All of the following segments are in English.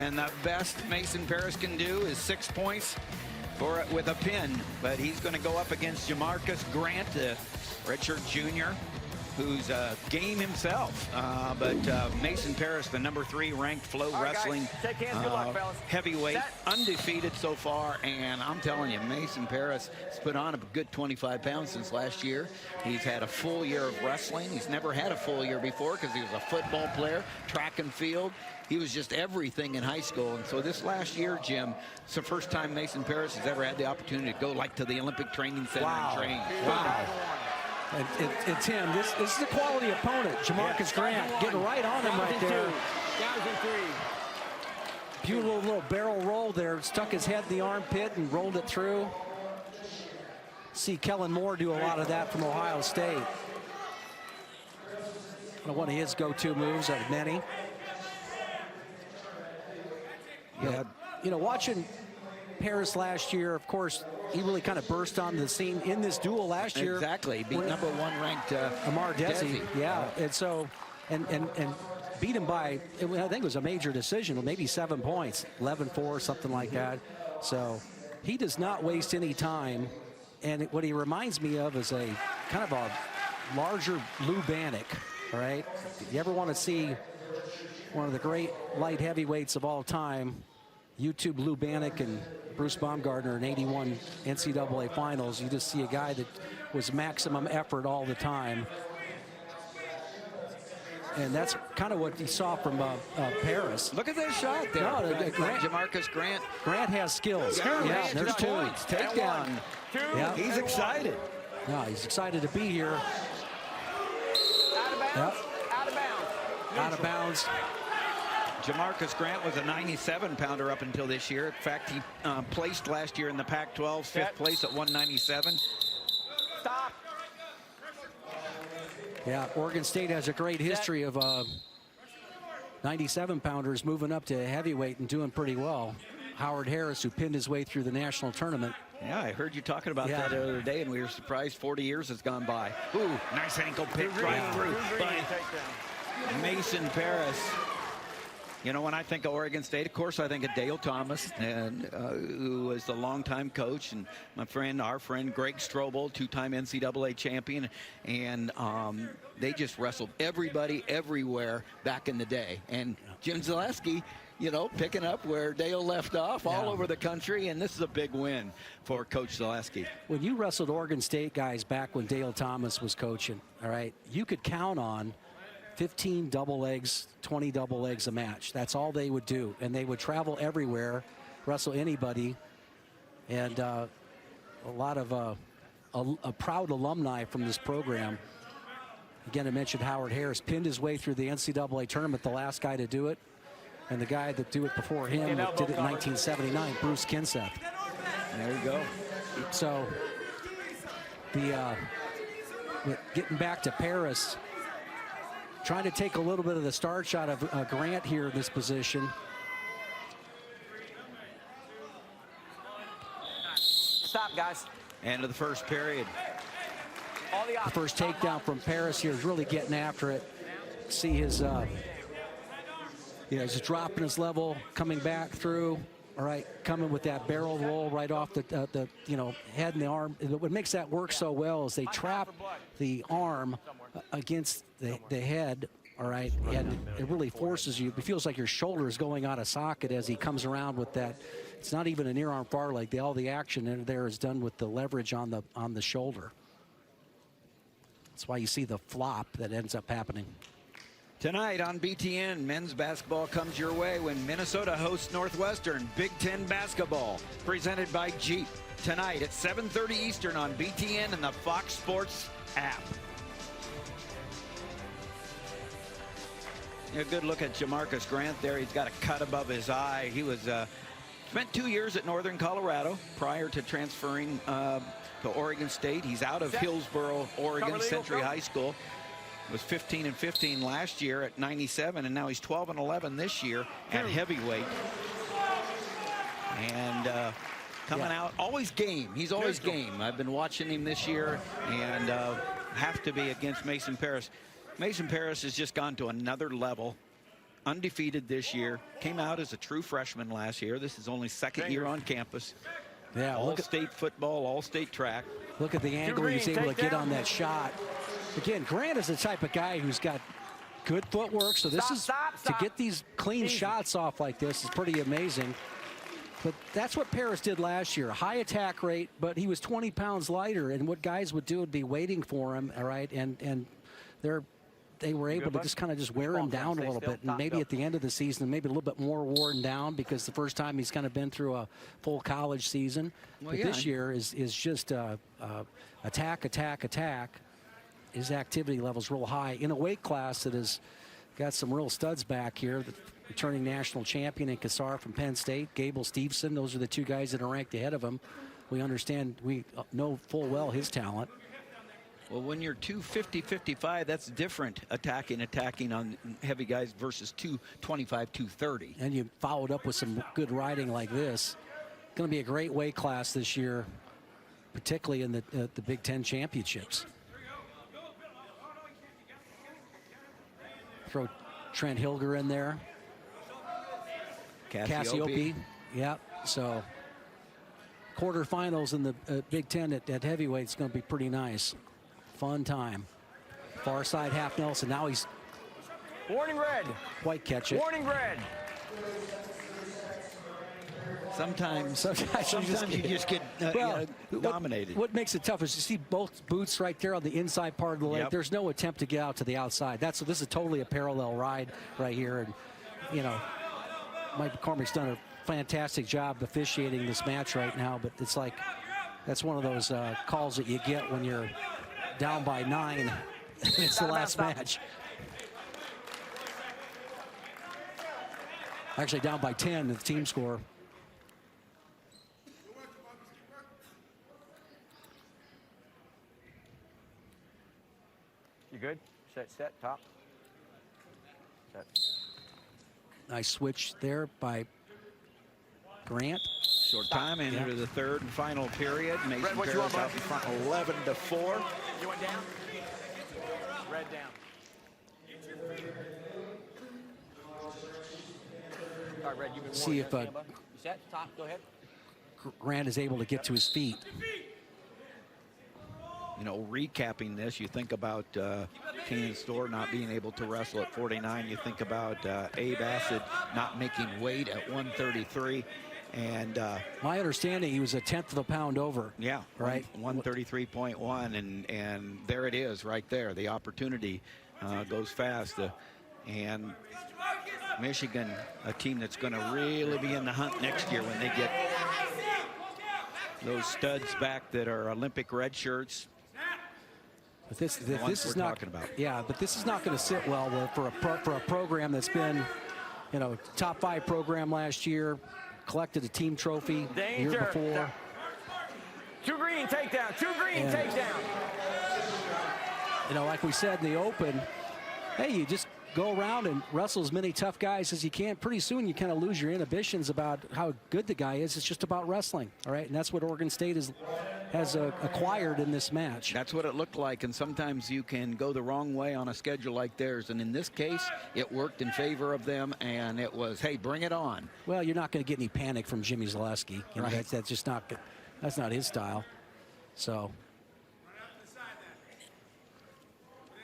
And the best Mason Parris can do is 6 points with a pin, but he's going to go up against Jamarcus Grant, redshirt junior, who's a game himself. But Mason Parris, the #3 ranked flow wrestling heavyweight, undefeated so far. And I'm telling you, Mason Parris has put on a good 25 pounds since last year. He's had a full year of wrestling. He's never had a full year before because he was a football player, track and field. He was just everything in high school. And so this last year, Jim, it's the first time Mason Parris has ever had the opportunity to go like to the Olympic Training Center and train. Wow. It's him. This is a quality opponent. Jamarcus Grant getting right on him right there. Beautiful little barrel roll there. Stuck his head in the armpit and rolled it through. See Kellen Moore do a lot of that from Ohio State. One of his go-to moves out of many. Yeah, you know, watching Parris last year, of course, he really kind of burst on the scene in this duel last year. Exactly, beat #1 ranked Amar Desi. Yeah, and so, and beat him by, I think it was a major decision, maybe 7 points, 11-4, something like that. So he does not waste any time. And what he reminds me of is a kind of a larger Lou Bannock, all right? If you ever want to see one of the great light heavyweights of all time, YouTube Lou Bannock and Bruce Baumgartner in '81 NCAA finals. You just see a guy that was maximum effort all the time. And that's kind of what you saw from Parris. Look at that shot there. No, Jamarcus Grant. Grant has skills. Yeah, there's 2 points. Takedown. Yeah. He's excited. No, he's excited to be here. Out of bounds. Yep. Out of bounds. Out of bounds. Jamarcus Grant was a 97-pounder up until this year. In fact, he placed last year in the Pac-12, 5th place at 197. Stop. Yeah, Oregon State has a great history of 97-pounders moving up to heavyweight and doing pretty well. Howard Harris, who pinned his way through the national tournament. Yeah, I heard you talking about that the other day, and we were surprised 40 years has gone by. Ooh, nice ankle pick right through by Mason Parris. You know, when I think of Oregon State, of course, I think of Dale Thomas, and who was the longtime coach, and our friend Greg Strobel, 2-time NCAA champion, and they just wrestled everybody everywhere back in the day. And Jim Zaleski, you know, picking up where Dale left off all over the country, and this is a big win for Coach Zaleski. When you wrestled Oregon State guys back when Dale Thomas was coaching, all right, you could count on 15 double legs, 20 double legs a match. That's all they would do. And they would travel everywhere, wrestle anybody. And a lot of a proud alumni from this program. Again, I mentioned Howard Harris pinned his way through the NCAA tournament, the last guy to do it. And the guy that did it before him did it in 1979, Bruce Kinseth. There you go. So getting back to Parris, trying to take a little bit of the starch out of Grant here in this position. Stop, guys. End of the first period. The first takedown from Parris here is really getting after it. See his, he's dropping his level, coming back through. All right, coming with that barrel roll right off the head and the arm. What makes that work so well is they trap the arm against the head, all right, and it really forces you. It feels like your shoulder is going out of socket as he comes around with that. It's not even a near arm far leg. All the action in there is done with the leverage on the shoulder. That's why you see the flop that ends up happening. Tonight on BTN, men's basketball comes your way when Minnesota hosts Northwestern. Big Ten basketball presented by Jeep. Tonight at 7:30 Eastern on BTN and the Fox Sports app. A good look at Jamarcus Grant there. He's got a cut above his eye. He was spent 2 years at Northern Colorado prior to transferring to Oregon State. He's out of Hillsboro, Oregon, Century High School. Was 15-15 last year at 97, and now he's 12-11 this year at heavyweight. And coming out, always game. He's always game. I've been watching him this year, and have to be against Mason Parris. Mason Parris has just gone to another level. undefeated this year. Came out as a true freshman last year. This is only second year on campus. Yeah, all-state football, all-state track. Look at the angle he's able to get on that shot. Again, Grant is the type of guy who's got good footwork, so this to get these clean shots off like this is pretty amazing. But that's what Parris did last year. High attack rate, but he was 20 pounds lighter, and what guys would do would be waiting for him, all right? And they were able to just kind of just wear him down a little bit. And maybe at the end of the season, maybe a little bit more worn down because the first time he's kind of been through a full college season. Well, but this year is just attack, attack, attack. His activity level's real high in a weight class that has got some real studs back here. The returning national champion in Kassar from Penn State, Gable Steveson. Those are the two guys that are ranked ahead of him. We understand, we know full well his talent. Well, when you're 250-55, that's different attacking on heavy guys versus 225, 230. And you followed up with some good riding like this. Going to be a great weight class this year, particularly in the Big Ten championships. Throw Trent Hilger in there. Cassiope. Yeah, so quarterfinals in the Big Ten at heavyweight is going to be pretty nice. Fun time. Far side half Nelson. Now he's warning red. Quite catch it. Warning red. Sometimes you just get dominated. What makes it tough is you see both boots right there on the inside part of the leg. There's no attempt to get out to the outside. This is totally a parallel ride right here. And, you know, Mike McCormick's done a fantastic job officiating this match right now, but it's like that's one of those calls that you get when you're down by 9. It's the last match. Actually down by 10 the team score. You good? Set, top. Set. Nice switch there by Grant. Short time into the third and final period. Mason Parris out in front 11-4. You went down? Red down. All right, Red, you've been see if you set, top, go ahead. Grant is able to get to his feet. You know, recapping this, you think about Keenan Storr not being able to wrestle at 49. You think about Abe Acid not making weight at 133. And my understanding, he was a 1/10 of a pound over. Yeah, right. 133.1, and there it is, right there. The opportunity goes fast, and Michigan, a team that's going to really be in the hunt next year when they get those studs back that are Olympic red shirts. But this is not talking about. Yeah, but this is not going to sit well for a program that's been, you know, top 5 program last year, collected a team trophy the year before. 2 green takedown, 2 green takedown. You know, like we said in the open, hey, you just go around and wrestle as many tough guys as you can. Pretty soon you kind of lose your inhibitions about how good the guy is. It's just about wrestling, all right? And that's what Oregon State has acquired in this match. That's what it looked like, and sometimes you can go the wrong way on a schedule like theirs, and in this case it worked in favor of them, and it was, hey, bring it on. Well, you're not going to get any panic from Jimmy Zaleski. You know, that's just not good. That's not his style. So,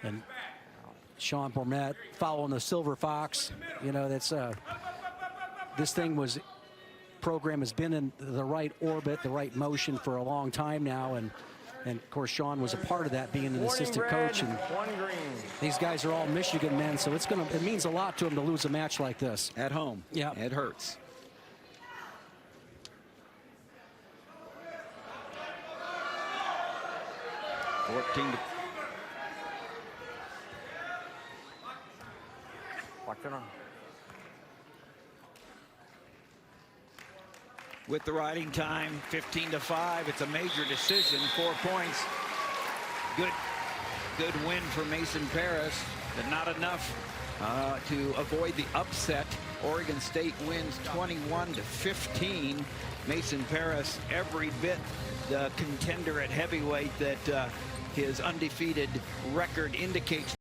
and Sean Bormet following the Silver Fox. You know, that's this program has been in the right orbit, the right motion for a long time now, and of course Sean was a part of that, being an assistant coach. And these guys are all Michigan men, so it means a lot to them to lose a match like this at home. Yeah, it hurts. Watch it on. With the riding time, 15-5. It's a major decision. 4 points. Good win for Mason Parris, but not enough to avoid the upset. Oregon State wins 21-15. Mason Parris, every bit the contender at heavyweight that his undefeated record indicates.